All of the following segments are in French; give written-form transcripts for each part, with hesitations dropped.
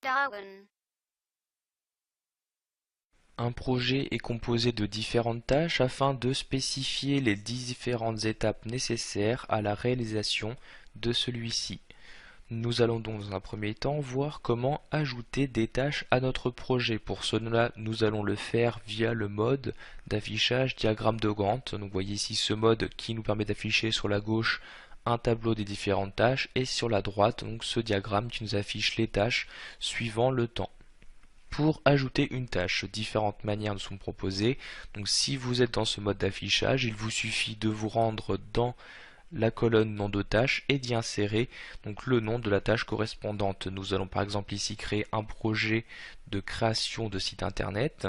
Darwin. Un projet est composé de différentes tâches afin de spécifier les différentes étapes nécessaires à la réalisation de celui-ci. Nous allons donc dans un premier temps voir comment ajouter des tâches à notre projet. Pour cela, nous allons le faire via le mode d'affichage diagramme de Gantt. Donc vous voyez ici ce mode qui nous permet d'afficher sur la gauche un tableau des différentes tâches et sur la droite donc ce diagramme qui nous affiche les tâches suivant le temps. Pour ajouter une tâche, différentes manières nous sont proposées. Donc si vous êtes dans ce mode d'affichage, il vous suffit de vous rendre dans la colonne nom de tâche et d'y insérer donc le nom de la tâche correspondante. Nous allons par exemple ici créer un projet de création de site internet.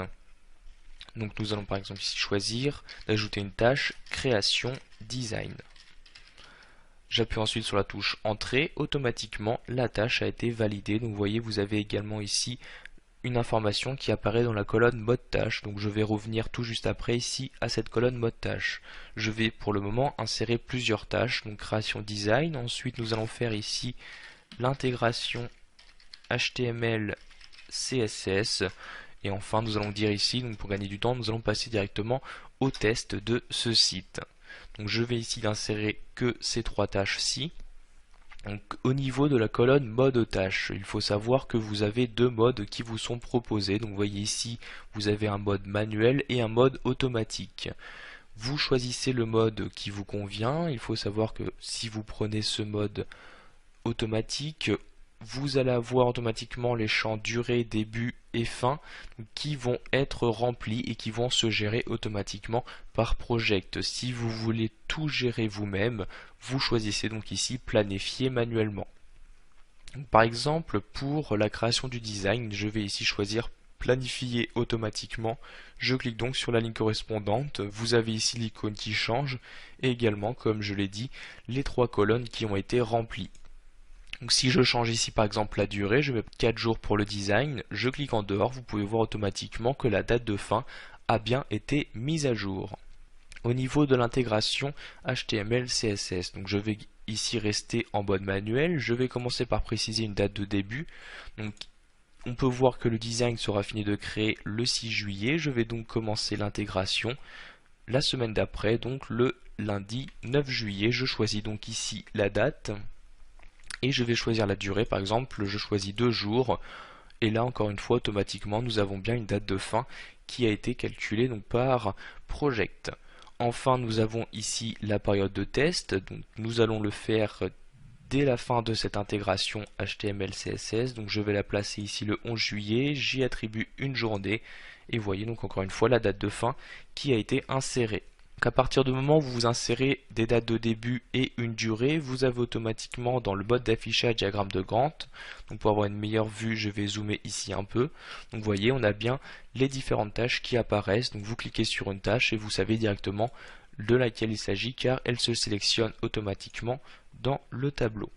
Donc nous allons par exemple ici choisir d'ajouter une tâche création design. J'appuie ensuite sur la touche entrée, automatiquement la tâche a été validée. Donc vous voyez, vous avez également ici une information qui apparaît dans la colonne mode tâche. Donc je vais revenir tout juste après ici à cette colonne mode tâche. Je vais pour le moment insérer plusieurs tâches, donc création design. Ensuite nous allons faire ici l'intégration HTML CSS. Et enfin nous allons dire ici, donc pour gagner du temps, nous allons passer directement au test de ce site. Donc je vais ici insérer que ces trois tâches-ci. Donc, au niveau de la colonne mode tâche, il faut savoir que vous avez deux modes qui vous sont proposés. Donc vous voyez ici, vous avez un mode manuel et un mode automatique. Vous choisissez le mode qui vous convient. Il faut savoir que si vous prenez ce mode automatique, vous allez avoir automatiquement les champs durée, début et fin qui vont être remplis et qui vont se gérer automatiquement par project. Si vous voulez tout gérer vous-même, vous choisissez donc ici planifier manuellement. Par exemple, pour la création du design, je vais ici choisir planifier automatiquement. Je clique donc sur la ligne correspondante. Vous avez ici l'icône qui change et également, comme je l'ai dit, les trois colonnes qui ont été remplies. Donc si je change ici par exemple la durée, je mets 4 jours pour le design, je clique en dehors, vous pouvez voir automatiquement que la date de fin a bien été mise à jour. Au niveau de l'intégration HTML CSS, donc je vais ici rester en mode manuel, je vais commencer par préciser une date de début. Donc on peut voir que le design sera fini de créer le 6 juillet, je vais donc commencer l'intégration la semaine d'après, donc le lundi 9 juillet, je choisis donc ici la date et je vais choisir la durée, par exemple je choisis 2 jours et là encore une fois automatiquement nous avons bien une date de fin qui a été calculée donc par Project. Enfin nous avons ici la période de test, donc nous allons le faire dès la fin de cette intégration HTML CSS, donc je vais la placer ici le 11 juillet, j'y attribue une journée et vous voyez donc encore une fois la date de fin qui a été insérée. À partir du moment où vous insérez des dates de début et une durée, vous avez automatiquement dans le mode d'affichage diagramme de Gantt. Donc pour avoir une meilleure vue, je vais zoomer ici un peu. Donc vous voyez, on a bien les différentes tâches qui apparaissent. Donc vous cliquez sur une tâche et vous savez directement de laquelle il s'agit car elle se sélectionne automatiquement dans le tableau.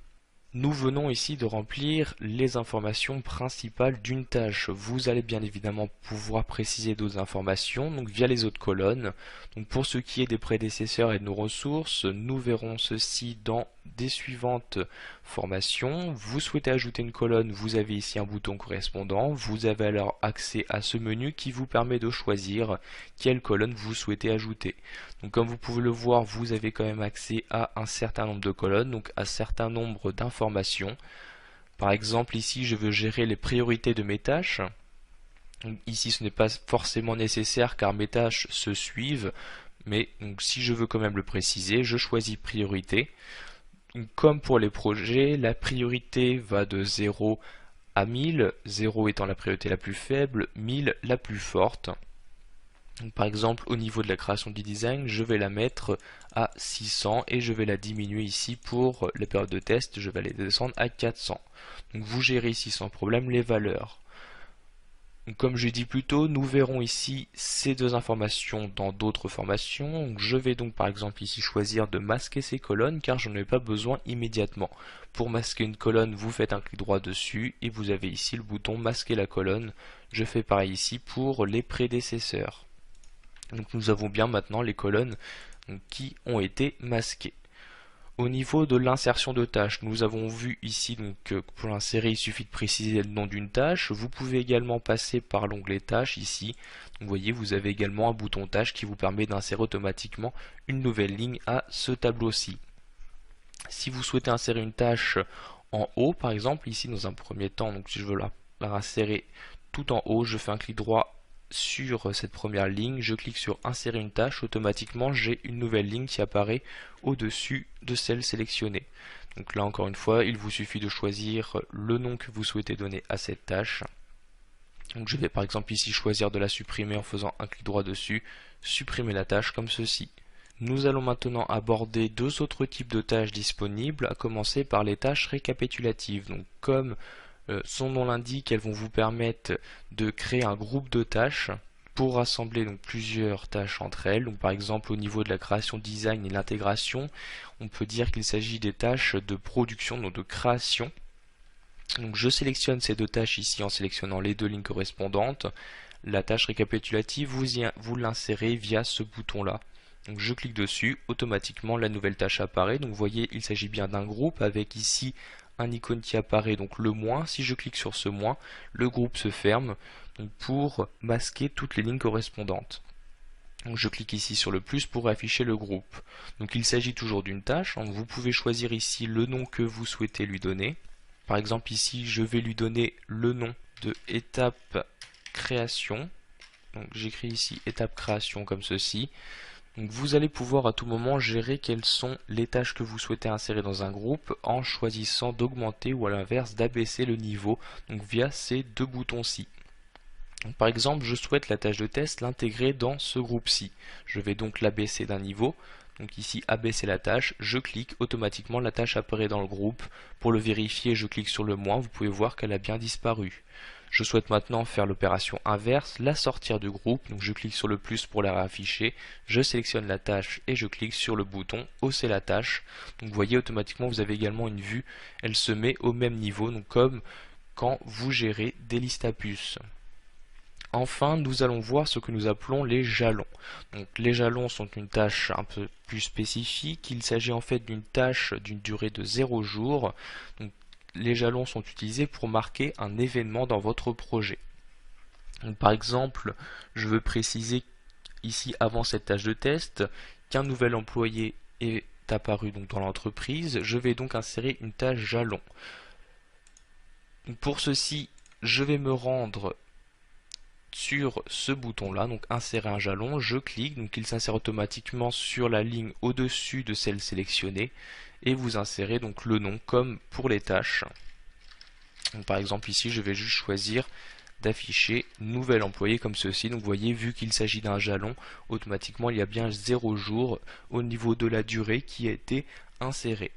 Nous venons ici de remplir les informations principales d'une tâche. Vous allez bien évidemment pouvoir préciser d'autres informations donc via les autres colonnes. Donc pour ce qui est des prédécesseurs et de nos ressources, nous verrons ceci dans des suivantes formations. Vous souhaitez ajouter une colonne, vous avez ici un bouton correspondant. Vous avez alors accès à ce menu qui vous permet de choisir quelle colonne vous souhaitez ajouter. Donc comme vous pouvez le voir, vous avez quand même accès à un certain nombre de colonnes, donc à un certain nombre d'informations. Par exemple, ici, je veux gérer les priorités de mes tâches. Donc, ici, ce n'est pas forcément nécessaire car mes tâches se suivent, mais donc, si je veux quand même le préciser, je choisis priorité. Donc, comme pour les projets, la priorité va de 0 à 1000, 0 étant la priorité la plus faible, 1000 la plus forte. Donc, par exemple, au niveau de la création du design, je vais la mettre à 600 et je vais la diminuer ici pour les périodes de test, je vais les descendre à 400. Donc vous gérez ici sans problème les valeurs. Donc, comme je dit plus tôt, nous verrons ici ces deux informations dans d'autres formations. Donc, je vais donc par exemple ici choisir de masquer ces colonnes car je n'en ai pas besoin immédiatement. Pour masquer une colonne, vous faites un clic droit dessus et vous avez ici le bouton masquer la colonne. Je fais pareil ici pour les prédécesseurs. Donc nous avons bien maintenant les colonnes qui ont été masquées. Au niveau de l'insertion de tâches, nous avons vu ici donc que pour l'insérer, il suffit de préciser le nom d'une tâche. Vous pouvez également passer par l'onglet tâches ici. Donc, vous voyez, vous avez également un bouton tâche qui vous permet d'insérer automatiquement une nouvelle ligne à ce tableau-ci. Si vous souhaitez insérer une tâche en haut, par exemple, ici dans un premier temps, donc si je veux la insérer tout en haut, je fais un clic droit sur cette première ligne, je clique sur insérer une tâche, automatiquement j'ai une nouvelle ligne qui apparaît au-dessus de celle sélectionnée. Donc là encore une fois, il vous suffit de choisir le nom que vous souhaitez donner à cette tâche. Donc je vais par exemple ici choisir de la supprimer en faisant un clic droit dessus, supprimer la tâche comme ceci. Nous allons maintenant aborder deux autres types de tâches disponibles, à commencer par les tâches récapitulatives. Donc comme son nom l'indique, elles vont vous permettre de créer un groupe de tâches pour rassembler donc plusieurs tâches entre elles. Donc par exemple au niveau de la création design et l'intégration, on peut dire qu'il s'agit des tâches de production, donc de création. Donc je sélectionne ces deux tâches ici en sélectionnant les deux lignes correspondantes. La tâche récapitulative, vous l'insérez via ce bouton là. Donc je clique dessus, automatiquement la nouvelle tâche apparaît. Donc vous voyez, il s'agit bien d'un groupe avec ici un icône qui apparaît, donc le moins. Si je clique sur ce moins, le groupe se ferme donc pour masquer toutes les lignes correspondantes. Donc je clique ici sur le plus pour afficher le groupe. Donc il s'agit toujours d'une tâche. Donc vous pouvez choisir ici le nom que vous souhaitez lui donner. Par exemple ici, je vais lui donner le nom de étape création. Donc j'écris ici étape création comme ceci. Donc vous allez pouvoir à tout moment gérer quelles sont les tâches que vous souhaitez insérer dans un groupe en choisissant d'augmenter ou à l'inverse d'abaisser le niveau, donc via ces deux boutons-ci. Par exemple, je souhaite la tâche de test l'intégrer dans ce groupe-ci. Je vais donc l'abaisser d'un niveau. Donc ici, abaisser la tâche, je clique, automatiquement la tâche apparaît dans le groupe. Pour le vérifier, je clique sur le moins, vous pouvez voir qu'elle a bien disparu. Je souhaite maintenant faire l'opération inverse, la sortir du groupe, donc je clique sur le plus pour la réafficher, je sélectionne la tâche et je clique sur le bouton hausser la tâche. Donc vous voyez automatiquement vous avez également une vue, elle se met au même niveau, donc comme quand vous gérez des listes à puces. Enfin, nous allons voir ce que nous appelons les jalons. Donc, les jalons sont une tâche un peu plus spécifique. Il s'agit en fait d'une tâche d'une durée de 0 jours. Donc, les jalons sont utilisés pour marquer un événement dans votre projet. Donc, par exemple, je veux préciser ici avant cette tâche de test qu'un nouvel employé est apparu donc dans l'entreprise. Je vais donc insérer une tâche jalon. Donc, pour ceci, je vais me rendre sur ce bouton là, donc insérer un jalon, je clique, donc il s'insère automatiquement sur la ligne au-dessus de celle sélectionnée et vous insérez donc le nom comme pour les tâches. Donc, par exemple ici je vais juste choisir d'afficher nouvel employé comme ceci. Donc vous voyez, vu qu'il s'agit d'un jalon, automatiquement il y a bien 0 jours au niveau de la durée qui a été insérée.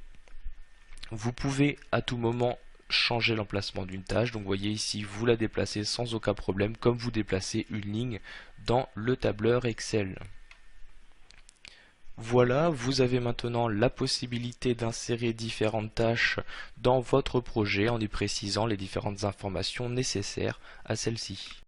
Vous pouvez à tout moment changer l'emplacement d'une tâche. Donc vous voyez ici, vous la déplacez sans aucun problème, comme vous déplacez une ligne dans le tableur Excel. Voilà, vous avez maintenant la possibilité d'insérer différentes tâches dans votre projet en y précisant les différentes informations nécessaires à celle-ci.